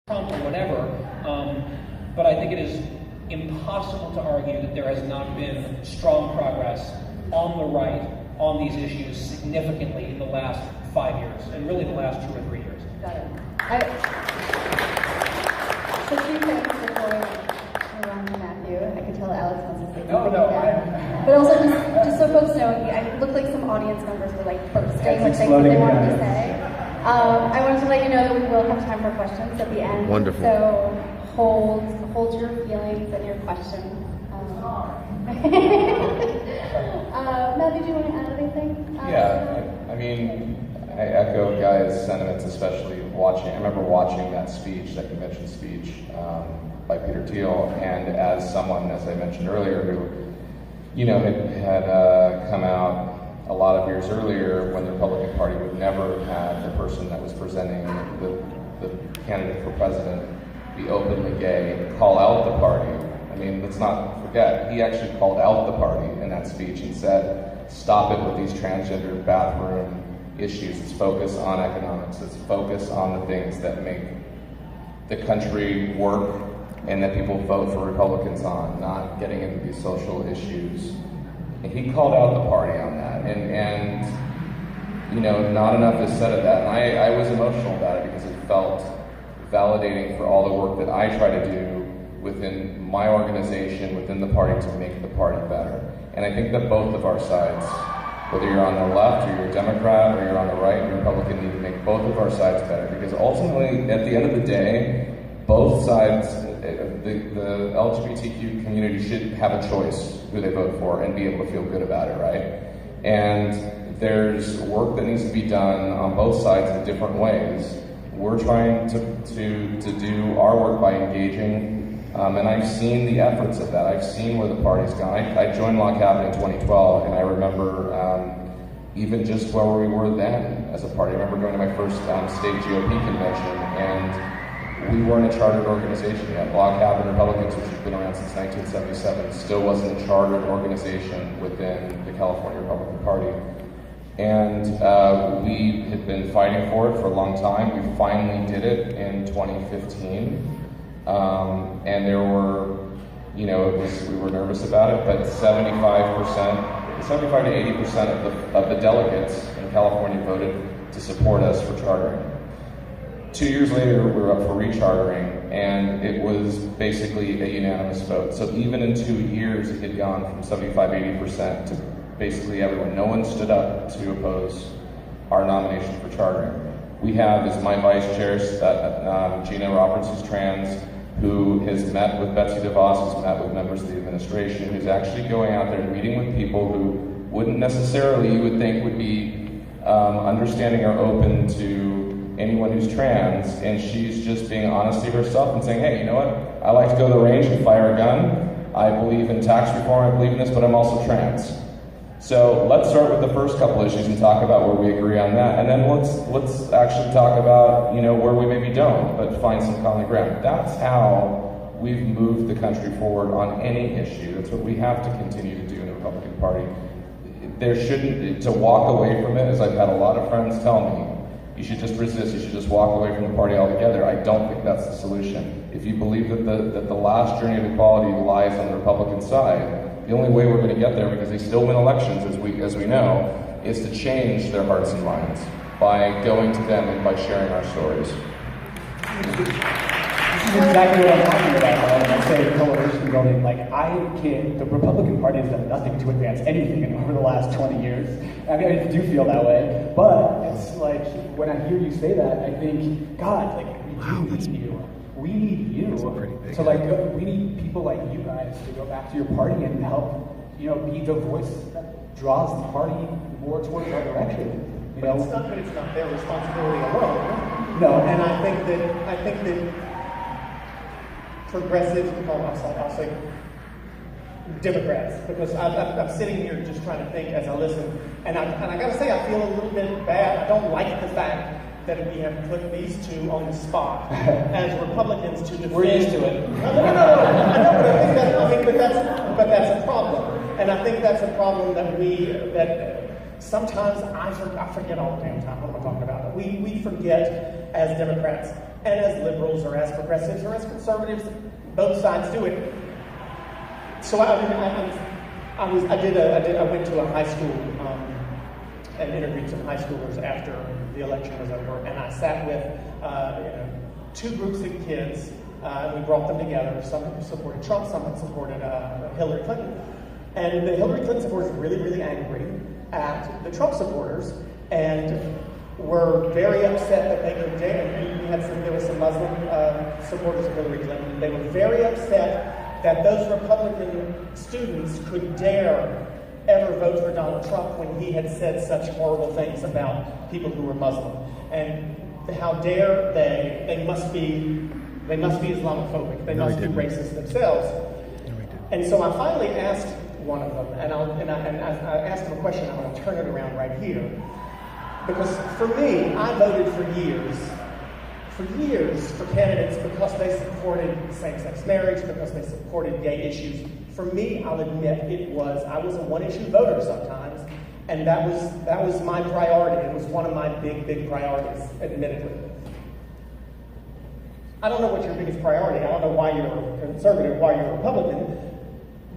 Trump or whatever, but I think it is impossible to argue that there has not been strong progress on the right on these issues significantly in the last 5 years, and really the last 2 or 3 years. Got it. So 2 things before I run to Matthew. I can tell Alex wants to say something. No. But also, just so folks know, it looked like some audience members were like bursting with things that they wanted to say. I wanted to let you know that we will have time for questions at the end. Wonderful. So hold your feelings and your questions. Matthew, do you want to add anything? I mean, I echo Guy's sentiments, especially watching. I remember watching that speech, that convention speech by Peter Thiel, and as someone, as I mentioned earlier, who, had come out a lot of years earlier when the Republican Party would never have the person that was presenting the candidate for president be openly gay, call out the party. I mean, let's not forget, he actually called out the party in that speech and said, stop it with these transgender bathroom issues. Let's focus on economics. Let's focus on the things that make the country work and that people vote for Republicans on, not getting into these social issues. And he called out the party on that, and not enough is said of that. And I was emotional about it because it felt validating for all the work that I try to do within my organization, within the party, to make the party better. And I think that both of our sides, whether you're on the left or you're a Democrat or you're on the right, you're Republican, need to make both of our sides better. Because ultimately, at the end of the day, both sides, the LGBTQ community should have a choice who they vote for and be able to feel good about it, right? And there's work that needs to be done on both sides in different ways. We're trying to do our work by engaging, and I've seen the efforts of that. I've seen where the party's gone. I joined Log Cabin in 2012, and I remember even just where we were then as a party. I remember going to my first state GOP convention, and we weren't a chartered organization yet. Log Cabin Republicans, which has been around since 1977, still wasn't a chartered organization within the California Republican Party. And we had been fighting for it for a long time. We finally did it in 2015. And there were, we were nervous about it, but 75 to 80% of the delegates in California voted to support us for chartering. 2 years later, we were up for rechartering, and it was basically a unanimous vote. So even in 2 years, it had gone from 75, 80% to basically everyone. No one stood up to oppose our nomination for chartering. We have, as my vice chair, Gina Roberts, who's trans, who has met with Betsy DeVos, who's met with members of the administration, who's actually going out there and meeting with people who wouldn't necessarily, you would think, would be understanding or open to anyone who's trans, and she's just being honestly herself and saying, hey, you know what? I like to go to the range and fire a gun. I believe in tax reform, I believe in this, but I'm also trans. So let's start with the first couple issues and talk about where we agree on that, and then let's actually talk about where we maybe don't, but find some common ground. That's how we've moved the country forward on any issue. That's what we have to continue to do in the Republican Party. There shouldn't, to walk away from it, as I've had a lot of friends tell me, you should just resist, you should just walk away from the party altogether. I don't think that's the solution. If you believe that the last journey of equality lies on the Republican side, the only way we're going to get there, because they still win elections, as we know, is to change their hearts and minds by going to them and by sharing our stories. This is exactly what I'm talking about when I say coalition building. The Republican Party has done nothing to advance anything over the last 20 years. I mean, I do feel that way, but it's like, when I hear you say that, I think, God, we do need you. We need you. So we need people like you guys to go back to your party and help, be the voice that draws the party more towards our direction. But it's not their responsibility alone. No. And I think that progressives, I'll say Democrats, because I'm sitting here just trying to think as I listen, and I got to say I feel a little bit bad. I don't like the fact that we have put these two on the spot as Republicans to defend. We're used to it. No. I know, but that's a problem, and I think that's a problem that sometimes I forget all the damn time what am I talking about. We forget as Democrats, and as liberals or as progressives or as conservatives, both sides do it. So I went to a high school and interviewed some high schoolers after the election was over, and I sat with two groups of kids, and we brought them together. Some supported Trump, some supported Hillary Clinton. And the Hillary Clinton supporters were really, really angry at the Trump supporters, and were very upset that they could dare. And there were some Muslim supporters of Hillary Clinton, and they were very upset that those Republican students could dare ever vote for Donald Trump when he had said such horrible things about people who were Muslim. And how dare they must be Islamophobic, they must be racist themselves. And so I finally asked one of them, and I asked him a question. I'm going to turn it around right here. Because for me, I voted for years for candidates because they supported same-sex marriage, because they supported gay issues. For me, I'll admit I was a one-issue voter sometimes, and that was my priority. It was one of my big priorities, admittedly. I don't know what your biggest priority. I don't know why you're a conservative, why you're a Republican,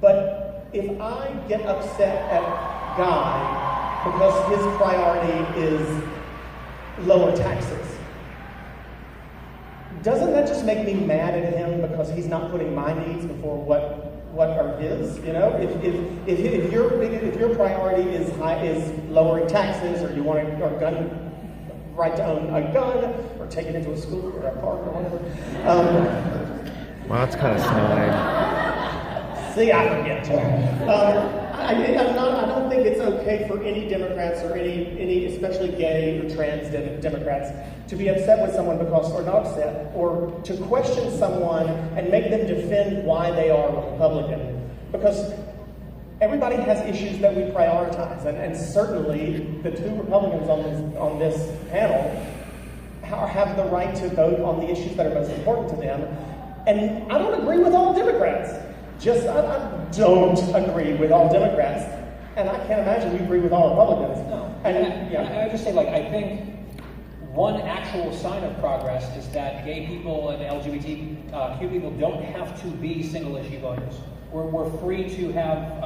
but if I get upset at Guy because his priority is lower taxes, doesn't that just make me mad at him because he's not putting my needs before what are his? You know, if your priority is lowering taxes, or you want right to own a gun, or take it into a school or a park or whatever. Well, that's kind of snide. See, I forget. I don't think it's okay for any Democrats or any especially gay or trans Democrats to be upset with someone or not upset, or to question someone and make them defend why they are a Republican. Because everybody has issues that we prioritize, and certainly the two Republicans on this panel have the right to vote on the issues that are most important to them. And I don't agree with all Democrats. I don't agree with all Democrats, and I can't imagine we agree with all Republicans. No. And I would just say, I think one actual sign of progress is that gay people and LGBTQ people don't have to be single-issue voters. We're free to have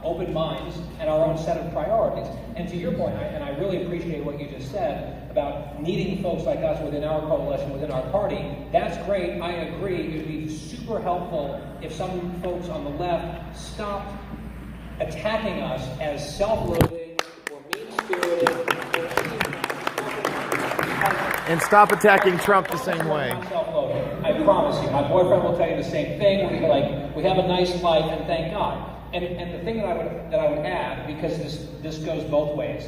open minds and our own set of priorities. And to your point, and I really appreciate what you just said about needing folks like us within our coalition, within our party, that's great. I agree. It would be super helpful if some folks on the left stopped attacking us as self-loathing or mean-spirited. And stop attacking Trump the same way. I promise you. My boyfriend will tell you the same thing. We have a nice life, and thank God. And the thing that I would add, because this goes both ways,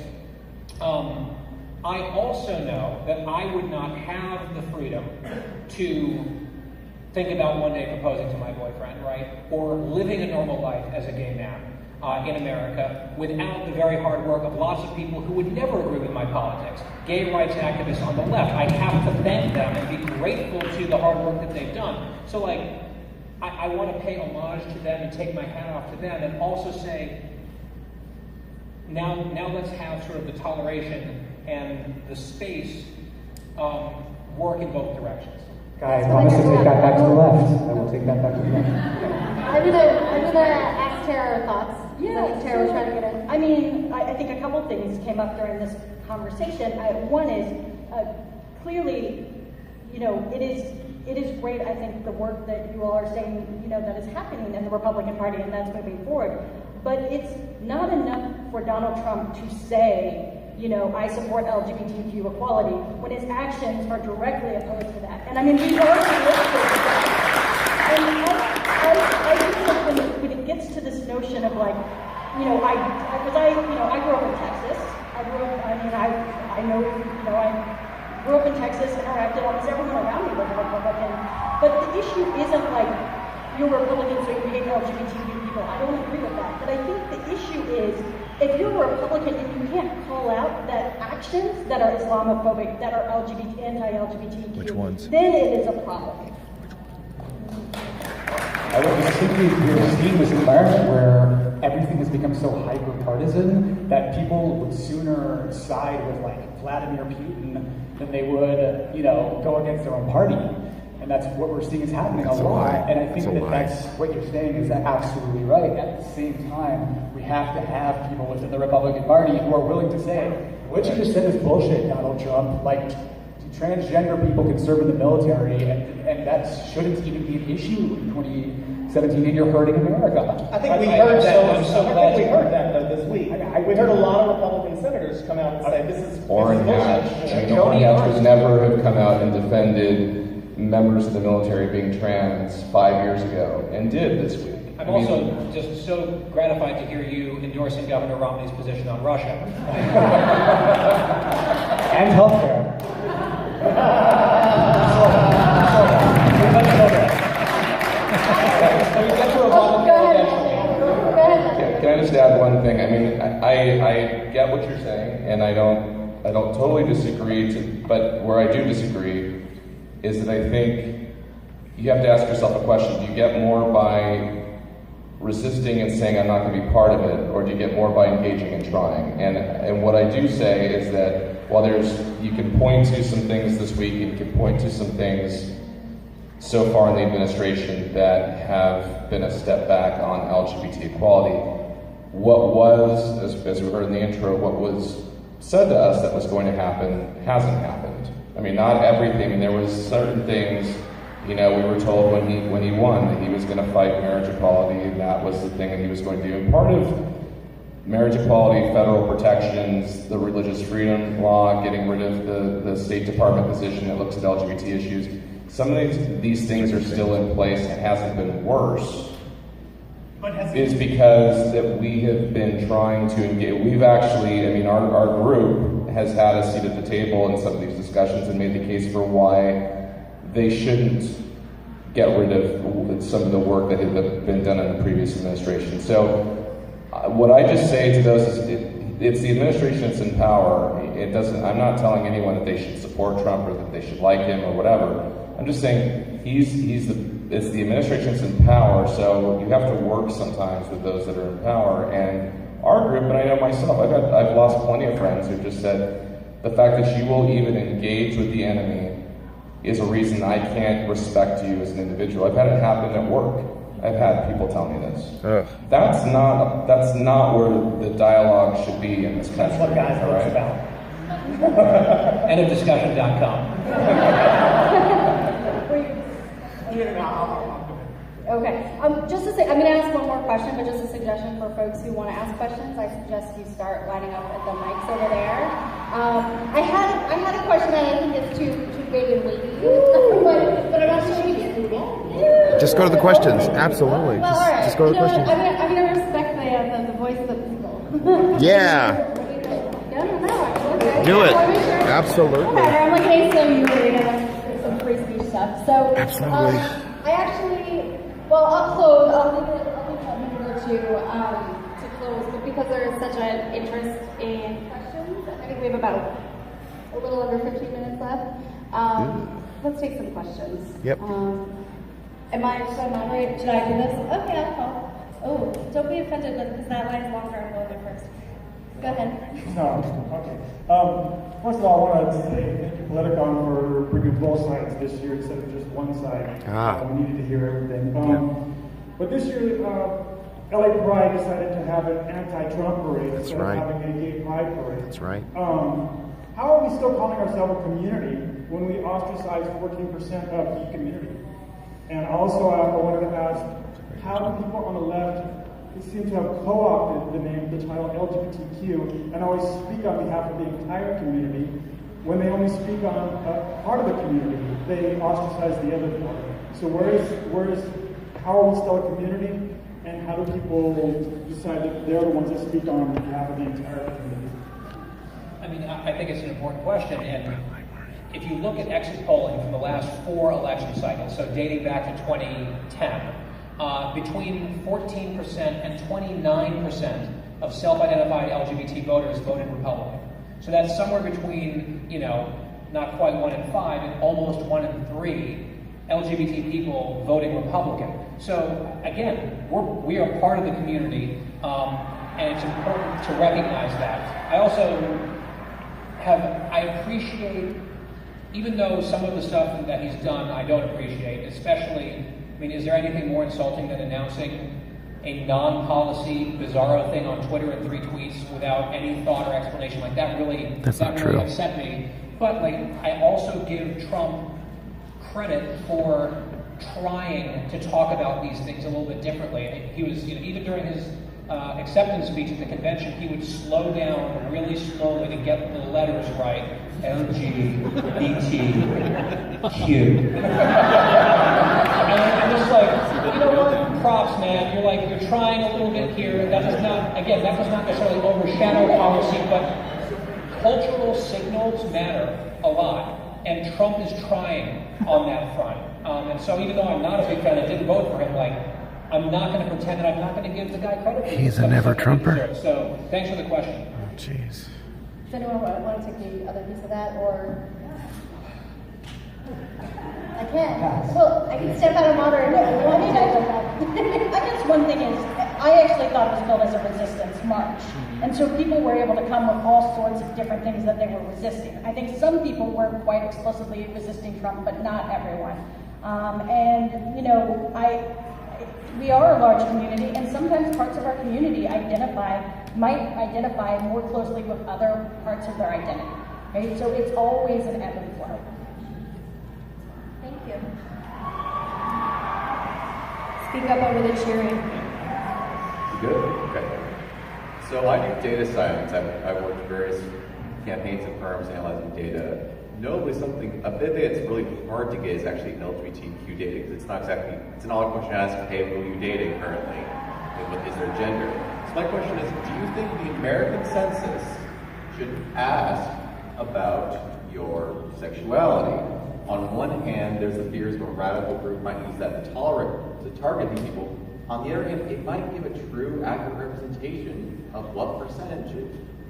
I also know that I would not have the freedom to think about one day proposing to my boyfriend, right? Or living a normal life as a gay man in America without the very hard work of lots of people who would never agree with my politics. Gay rights activists on the left. I have to thank them and be grateful to the hard work that they've done. So I want to pay homage to them and take my hat off to them, and also say, now let's have sort of the toleration and the space work in both directions. Guy, I promise to take that back to the left. I will take that back to the left. I'm gonna ask Tara her thoughts. Yeah, I think Tara was trying to get in. I mean, I think a couple things came up during this conversation. One is clearly, it is great. I think the work that you all are saying, that is happening in the Republican Party, and that's moving forward. But it's not enough for Donald Trump to say, I support LGBTQ equality, when his actions are directly opposed to that. And I mean, we've already looked at that. And I think that when it gets to this notion of I grew up in Texas. I grew up in Texas, interacted, almost everyone around me was a Republican. But the issue isn't you're Republican, so you hate LGBTQ people. I don't agree with that. But I think the issue is, if you're a Republican and you can't call out that actions that are Islamophobic, that are anti-LGBTQ, which ones? Then it is a problem. I would simply, your scheme was an environment where everything has become so hyper-partisan that people would sooner side with like Vladimir Putin than they would, go against their own party. And that's what we're seeing is happening a lot. And I think that's what you're saying is absolutely right. At the same time, we have to have people within the Republican Party who are willing to say, what you just said is bullshit, Donald Trump. Like, transgender people can serve in the military, and that shouldn't even be an issue in 2017, and you're hurting America. I think we heard that. I think we heard that though this week. We heard a lot of Republican senators come out and say this is Orrin Hatch. Orrin Hatch would never have come out and defended members of the military being trans 5 years ago, and did this week. I'm also just so gratified to hear you endorsing Governor Romney's position on Russia. And healthcare. Can I just add one thing? I mean, I get what you're saying, and I don't totally disagree. But where I do disagree is that I think you have to ask yourself a question: do you get more by resisting and saying I'm not going to be part of it, or do you get more by engaging and trying? And what I do say is that while you can point to some things this week, you can point to some things so far in the administration that have been a step back on LGBT equality. What was, as we heard in the intro, what was said to us that was going to happen hasn't happened. I mean, not everything. There was certain things. We were told when he won that he was going to fight marriage equality, and that was the thing that he was going to do. And part of marriage equality, federal protections, the religious freedom law, getting rid of the State Department position that looks at LGBT issues, some of these things are still in place and hasn't been worse. Is because that we have been trying to engage. We've actually, our group has had a seat at the table in some of these discussions and made the case for why they shouldn't get rid of some of the work that had been done in the previous administration. So what I just say to those is it's the administration that's in power. I'm not telling anyone that they should support Trump or that they should like him or whatever. I'm just saying it's the administration that's in power, so you have to work sometimes with those that are in power. And our group, and I know myself, I've lost plenty of friends who've just said the fact that you will even engage with the enemy is a reason I can't respect you as an individual. I've had it happen at work. I've had people tell me this. Ugh. That's not where the dialogue should be in this country. That's what guys are about. Endofdiscussion.com. Okay. Just to say, I'm going to ask one more question, but just a suggestion for folks who want to ask questions. I suggest you start lining up at the mics over there. I had a question that I think is too big and weighty, but I'm not sure we can. Just go to the questions. Absolutely. Well, all right. Just go to the questions. I'm going to respect the voice of the people. Yeah. No, okay. Do it. Sure. Absolutely. Okay, I'm like, hey, so you really get some free speech stuff. So, absolutely. I actually, I'll close. I'll leave a minute or two to close, but because there is such an interest in questions, I think we have about a little under 15 minutes left. Let's take some questions. Yep. Should I moderate? Should I do this? Okay, I'll call. Oh, don't be offended because that line's longer. I'm going there first. Go ahead. No, okay. First of all, I want to say thank you, Politicon, for bringing both sides this year instead of just one side. We needed to hear everything. But this year, LA Pride decided to have an anti-Trump parade instead of having a gay pride parade. That's right. How are we still calling ourselves a community when we ostracize 14% of the community? And also, I wanted to ask, how do people on the left seem to have co-opted the title LGBTQ and always speak on behalf of the entire community when they only speak on a part of the community? They ostracize the other part. So how are we still a community, and how do people decide that they're the ones that speak on behalf of the entire community? I mean, I think it's an important question, and if you look at exit polling from the last 4 election cycles, so dating back to 2010, between 14% and 29% of self-identified LGBT voters voted Republican. So that's somewhere between, not quite 1 in 5 and almost 1 in 3 LGBT people voting Republican. So again, we are part of the community. And it's important to recognize that. I appreciate, even though some of the stuff that he's done I don't appreciate, especially, I mean, is there anything more insulting than announcing a non-policy bizarro thing on Twitter in 3 tweets without any thought or explanation? Like that really upset me. But like, I also give Trump credit for trying to talk about these things a little bit differently. He was, even during his acceptance speech at the convention, he would slow down really slowly to get the letters right. LGBTQ. and just like, you know what, props, man. You're trying a little bit here. That does not necessarily overshadow policy, but cultural signals matter a lot. And Trump is trying on that front. And so even though I'm not a big fan, I didn't vote for him, I'm not going to pretend that I'm not going to give the guy credit. He's a never-Trumper. So thanks for the question. Oh, jeez. Does anyone want to take the other piece of that, or? I can. Well, I can step out of moderator. I guess one thing is, I actually thought it was billed as a resistance march. And so people were able to come with all sorts of different things that they were resisting. I think some people were quite explicitly resisting Trump, but not everyone. We are a large community, and sometimes parts of our community might identify more closely with other parts of their identity. Right? So it's always an ebb and flow. Thank you. Speak up over the cheering. Good? Okay. So I do data science. I've worked various campaigns and firms analyzing data. Notably, a bit that's really hard to get is actually LGBTQ data, because it's an odd question to ask, hey, who are you dating currently? And what is their gender? So my question is, do you think the American census should ask about your sexuality? On one hand, there's the fears of a radical group might use that to target these people. On the other hand, it might give a true, accurate representation of what percentage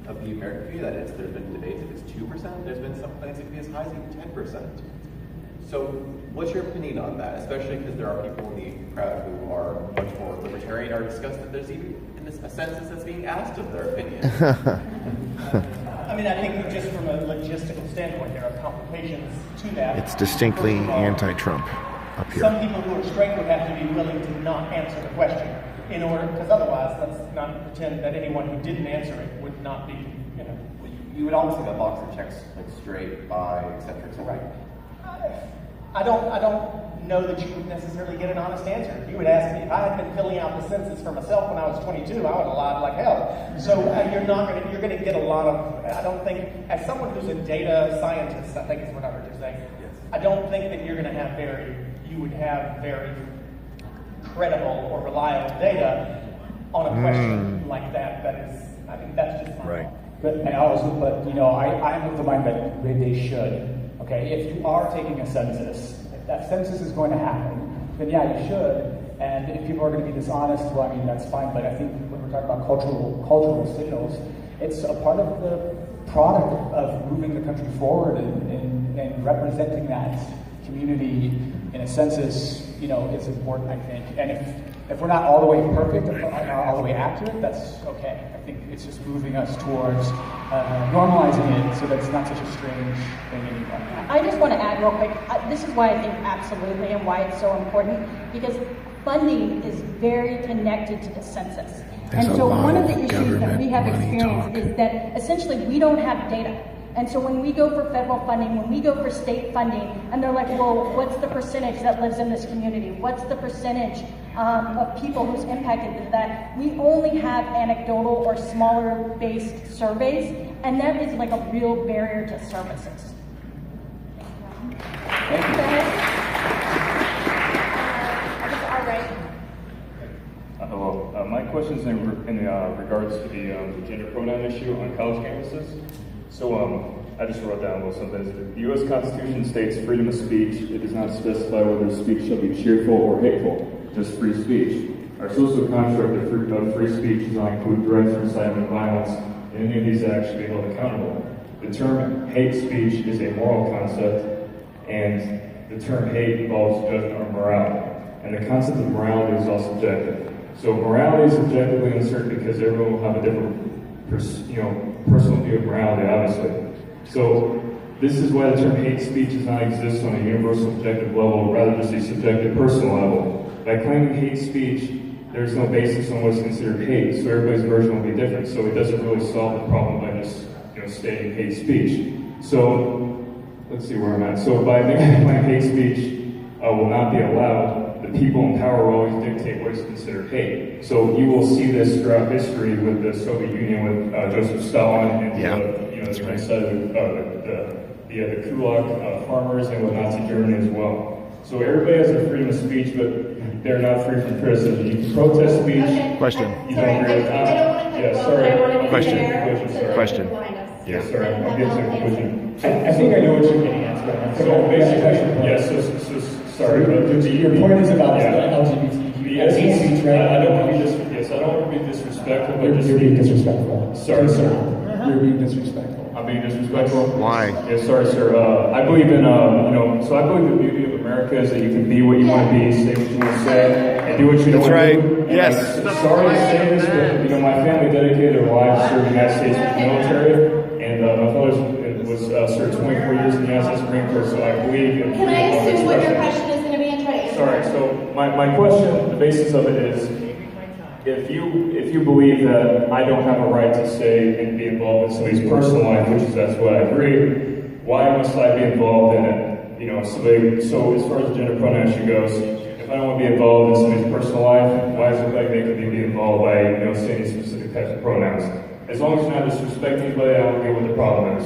of the American community that is. There's been debates if it's 2%, there's been some claims it could be as high as even 10%. So what's your opinion on that, especially because there are people in the crowd who are much more libertarian or discuss that there's even a census that's being asked of their opinion? I mean, I think just from a logistical standpoint, there are complications to that. It's distinctly anti-Trump up here. Some people who are straight would have to be willing to not answer the question because otherwise, let's not pretend that anyone who didn't answer it would not be, You would almost have a box that checks straight, bi, et cetera, et cetera. Right. I don't know that you would necessarily get an honest answer. If you would ask me if I had been filling out the census for myself when I was 22, I would have lied like hell. So you're going to get a lot of, I don't think, as someone who's a data scientist, I think is what I heard you say, yes. I don't think that you would have very credible or reliable data on a question like that. I think that's just right. I'm of the mind that they should. Okay, if you are taking a census, if that census is going to happen, then yeah, you should. And if people are going to be dishonest, well, I mean, that's fine. But I think when we're talking about cultural signals, it's a part of the product of moving the country forward and representing that community in a census, is important, I think. And if we're not all the way perfect, if we're not all the way accurate, that's okay. I think it's just moving us towards normalizing it so that it's not such a strange thing anymore. I just want to add real quick, this is why I think absolutely and why it's so important, because funding is very connected to the census. There's and so one of the of issues that we have money experienced talk. is that essentially we don't have data. And so when we go for federal funding, when we go for state funding, and they're like, well, what's the percentage that lives in this community? What's the percentage of people who's impacted by that? We only have anecdotal or smaller based surveys, and that is like a real barrier to services. Thank you. All right. Hello. My question is in regards to the gender pronoun issue on college campuses. So I just wrote down a little something. The U.S. Constitution states freedom of speech. It does not specify whether speech shall be cheerful or hateful, just free speech. Our social construct of free speech does not include threats or incitement violence, and any of these acts should be held accountable. The term hate speech is a moral concept, and the term hate involves judgment or morality. And the concept of morality is all subjective. So morality is objectively uncertain because everyone will have a different, personal view of morality, obviously. So this is why the term hate speech does not exist on a universal objective level, rather just a subjective personal level. By claiming hate speech, there's no basis on what's considered hate, so everybody's version will be different. So it doesn't really solve the problem by just stating hate speech. So let's see where I'm at. So by making hate speech will not be allowed, the people in power will always dictate what is considered hate. So you will see this throughout history with the Soviet Union, with Joseph Stalin, and the right side of the Kulak farmers, and with Nazi Germany as well. So everybody has a freedom of speech, but they're not free from criticism. You can protest speech. Okay. Question. You don't agree with I don't want to cut you off, but I want to be Question. fair to the Question. people behind us. Yeah. Sorry, I'm getting to the conclusion. I think I know what you're getting at. So basically, yes, sorry, but Your point is about yeah. LGBT. Yes, hate speech, right? I don't want to be I don't want to be disrespectful, but You're being disrespectful. Sorry, sir. You're being disrespectful. I'm being disrespectful. Why? Yeah, sorry, sir. I believe in, so I believe the beauty of America is that you can be what you want to be, say what you want to say, and do what you That's want right. to do. And Yes. Sorry to say this, but my family dedicated their lives to serve the United States military, and my father was served 24 years in the United States Marine Corps, so I believe in Can I freedom of assume what your expression. question is going to be and try to answer? Sorry, so my question, the basis of it is, if you believe that I don't have a right to say and be involved in somebody's personal life, which is that's what I agree, why must I be involved in it? So as far as the gender pronoun issue goes, if I don't want to be involved in somebody's personal life, why is it like making me be involved by saying specific types of pronouns? As long as you're not disrespecting anybody, I don't get what the problem is.